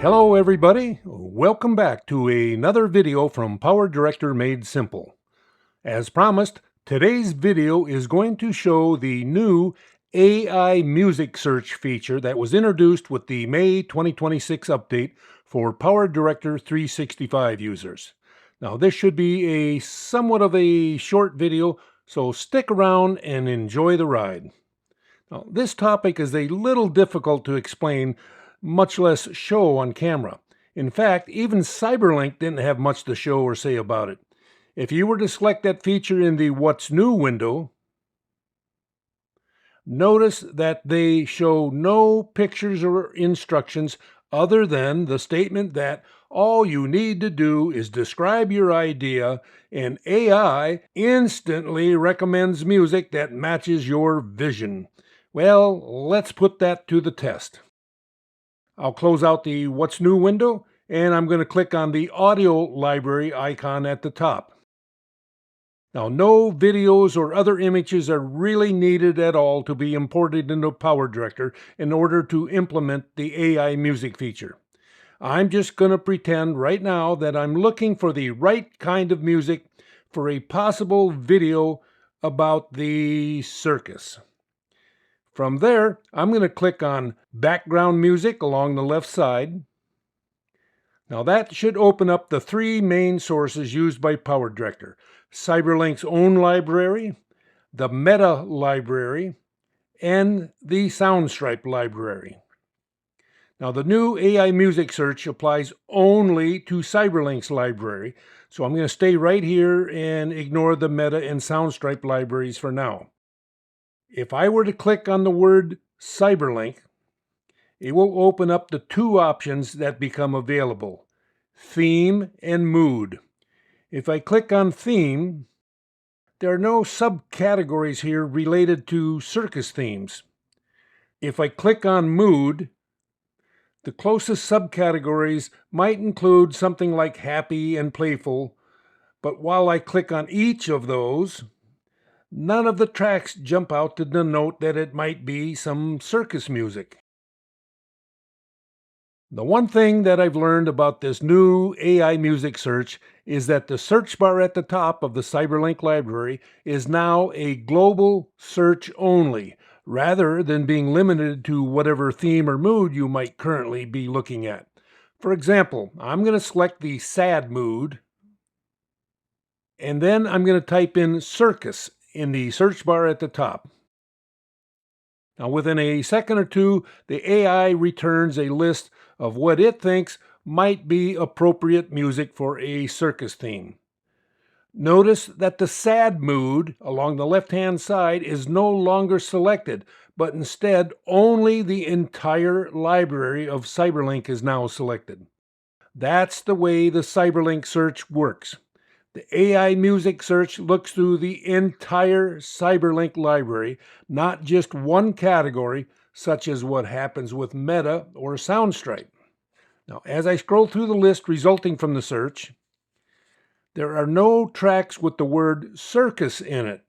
Hello everybody, welcome back to another video from PowerDirector Made Simple. As promised, today's video is going to show the new AI music search feature that was introduced with the May 2026 update for PowerDirector 365 users. Now this should be a somewhat of a short video, so stick around and enjoy the ride. Now, this topic is a little difficult to explain, much less show on camera. In fact, even Cyberlink didn't have much to show or say about it. If you were to select that feature in the What's New window, notice that they show no pictures or instructions other than the statement that all you need to do is describe your idea and AI instantly recommends music that matches your vision. Well, let's put that to the test. I'll close out the What's New window, and I'm going to click on the audio library icon at the top. Now, no videos or other images are really needed at all to be imported into PowerDirector in order to implement the AI music feature. I'm just going to pretend right now that I'm looking for the right kind of music for a possible video about the circus. From there, I'm going to click on Background Music along the left side. Now that should open up the three main sources used by PowerDirector: Cyberlink's own library, the Meta library, and the Soundstripe library. Now the new AI music search applies only to Cyberlink's library, so I'm going to stay right here and ignore the Meta and Soundstripe libraries for now. If I were to click on the word Cyberlink, it will open up the two options that become available: theme and mood. If I click on theme, there are no subcategories here related to circus themes. If I click on mood, the closest subcategories might include something like happy and playful, but while I click on each of those, none of the tracks jump out to denote that it might be some circus music. The one thing that I've learned about this new AI music search is that the search bar at the top of the Cyberlink library is now a global search only, rather than being limited to whatever theme or mood you might currently be looking at. For example, I'm going to select the sad mood, and then I'm going to type in circus in the search bar at the top. Now, within a second or two, the AI returns a list of what it thinks might be appropriate music for a circus theme. Notice that the sad mood along the left-hand side is no longer selected, but instead only the entire library of Cyberlink is now selected. That's the way the Cyberlink search works. The AI music search looks through the entire Cyberlink library, not just one category, such as what happens with Meta or Soundstripe. Now, as I scroll through the list resulting from the search, there are no tracks with the word circus in it.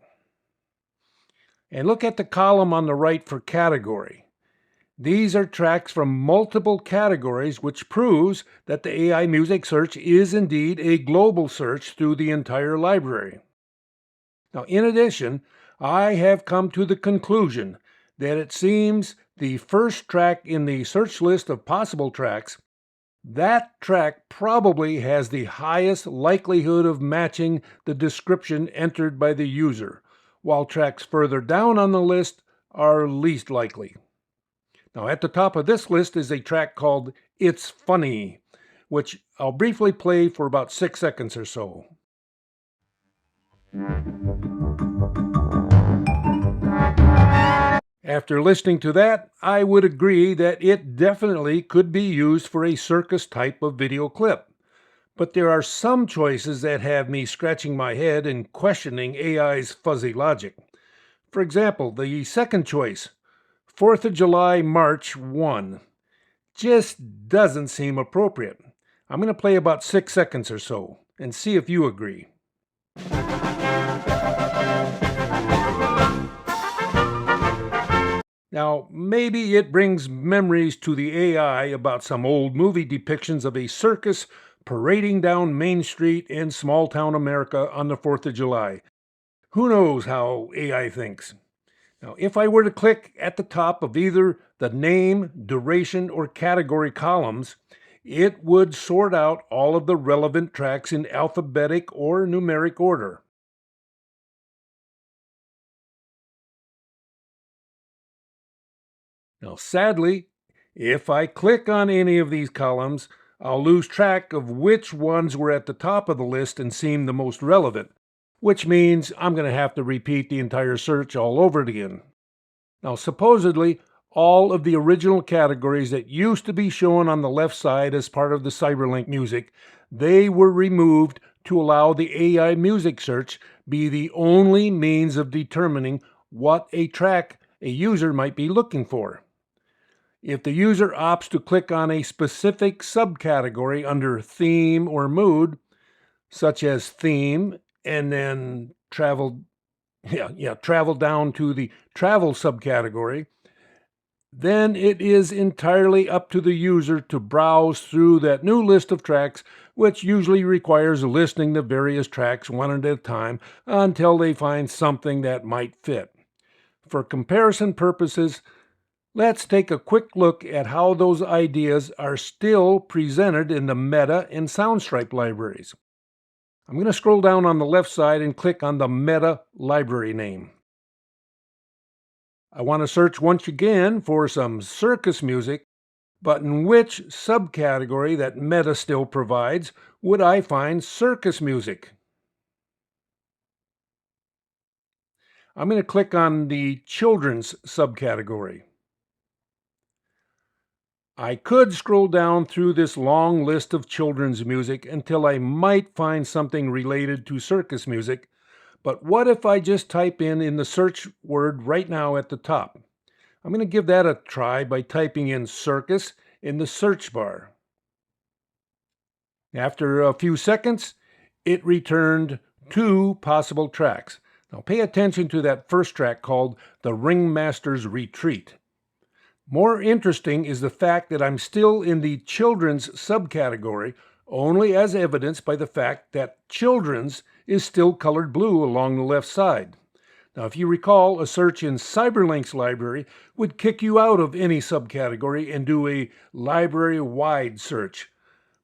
And look at the column on the right for category. These are tracks from multiple categories, which proves that the AI music search is indeed a global search through the entire library. Now, in addition, I have come to the conclusion that it seems the first track in the search list of possible tracks, that track probably has the highest likelihood of matching the description entered by the user, while tracks further down on the list are least likely. Now, at the top of this list is a track called It's Funny, which I'll briefly play for about 6 seconds or so. After listening to that, I would agree that it definitely could be used for a circus type of video clip. But there are some choices that have me scratching my head and questioning AI's fuzzy logic. For example, the second choice, 4th of July, March 1, just doesn't seem appropriate. I'm going to play about 6 seconds or so and see if you agree. Now, maybe it brings memories to the AI about some old movie depictions of a circus parading down Main Street in small town America on the 4th of July. Who knows how AI thinks? Now, if I were to click at the top of either the name, duration, or category columns, it would sort out all of the relevant tracks in alphabetic or numeric order. Now, sadly, if I click on any of these columns, I'll lose track of which ones were at the top of the list and seem the most relevant, which means I'm going to have to repeat the entire search all over again. Now, supposedly, all of the original categories that used to be shown on the left side as part of the Cyberlink music, they were removed to allow the AI music search be the only means of determining what a track a user might be looking for. If the user opts to click on a specific subcategory under theme or mood, such as theme, and then travel down to the travel subcategory, then it is entirely up to the user to browse through that new list of tracks, which usually requires listing the various tracks one at a time until they find something that might fit. For comparison purposes, let's take a quick look at how those ideas are still presented in the Meta and Soundstripe libraries. I'm going to scroll down on the left side and click on the Meta library name. I want to search once again for some circus music, but in which subcategory that Meta still provides would I find circus music? I'm going to click on the children's subcategory. I could scroll down through this long list of children's music until I might find something related to circus music, but what if I just type in the search word right now at the top? I'm going to give that a try by typing in circus in the search bar. After a few seconds, it returned two possible tracks. Now pay attention to that first track called The Ringmaster's Retreat. More interesting is the fact that I'm still in the children's subcategory, only as evidenced by the fact that children's is still colored blue along the left side. Now, if you recall, a search in Cyberlink's library would kick you out of any subcategory and do a library-wide search.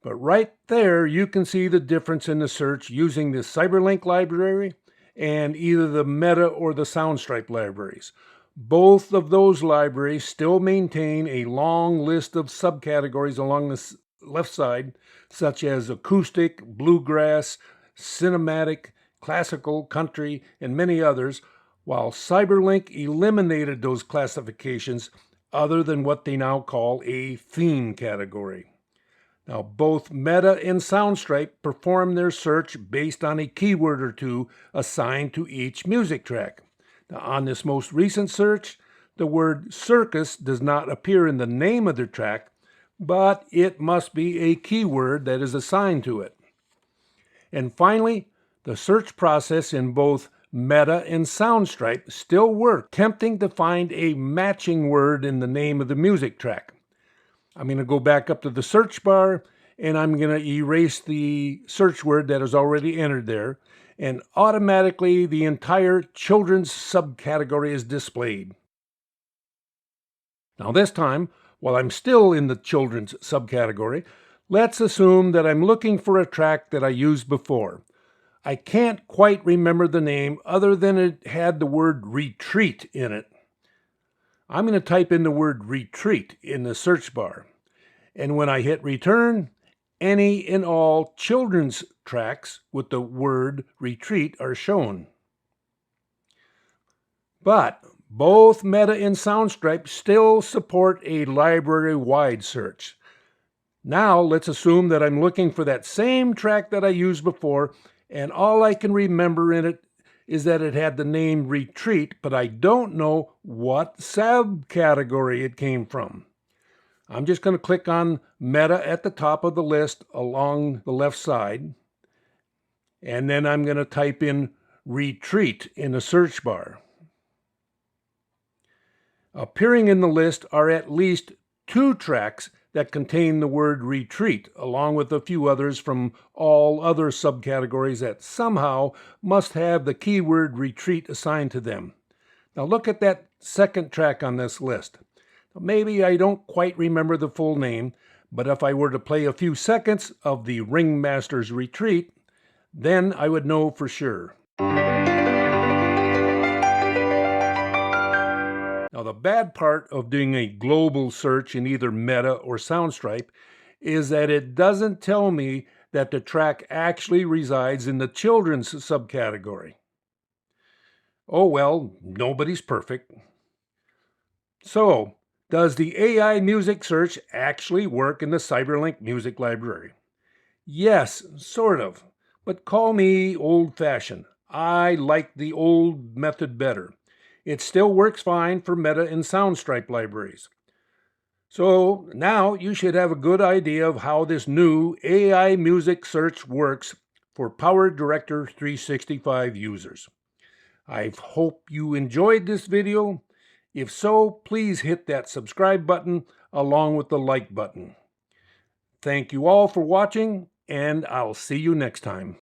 But right there, you can see the difference in the search using the Cyberlink library and either the Meta or the Soundstripe libraries. Both of those libraries still maintain a long list of subcategories along the left side, such as acoustic, bluegrass, cinematic, classical, country, and many others, while Cyberlink eliminated those classifications other than what they now call a theme category. Now, both Meta and Soundstripe perform their search based on a keyword or two assigned to each music track. Now, on this most recent search, the word circus does not appear in the name of the track, but it must be a keyword that is assigned to it. And finally, the search process in both Meta and Soundstripe still work, attempting to find a matching word in the name of the music track. I'm going to go back up to the search bar and I'm going to erase the search word that is already entered there, and automatically the entire children's subcategory is displayed. Now this time, while I'm still in the children's subcategory, let's assume that I'm looking for a track that I used before. I can't quite remember the name other than it had the word retreat in it. I'm going to type in the word retreat in the search bar. And when I hit return, any and all children's tracks with the word retreat are shown. But both Meta and Soundstripe still support a library-wide search. Now let's assume that I'm looking for that same track that I used before, and all I can remember in it is that it had the name Retreat, but I don't know what subcategory it came from. I'm just going to click on Meta at the top of the list along the left side, and then I'm going to type in Retreat in the search bar. Appearing in the list are at least 2 tracks that contain the word retreat, along with a few others from all other subcategories that somehow must have the keyword retreat assigned to them. Now look at that second track on this list. Maybe I don't quite remember the full name, but if I were to play a few seconds of the Ringmaster's Retreat, then I would know for sure. Now, the bad part of doing a global search in either Meta or Soundstripe is that it doesn't tell me that the track actually resides in the children's subcategory. Oh well, nobody's perfect. So, does the AI music search actually work in the CyberLink Music Library? Yes, sort of, but call me old-fashioned. I like the old method better. It still works fine for Meta and Soundstripe libraries. So now you should have a good idea of how this new AI music search works for PowerDirector 365 users. I hope you enjoyed this video. If so, please hit that subscribe button along with the like button. Thank you all for watching, and I'll see you next time.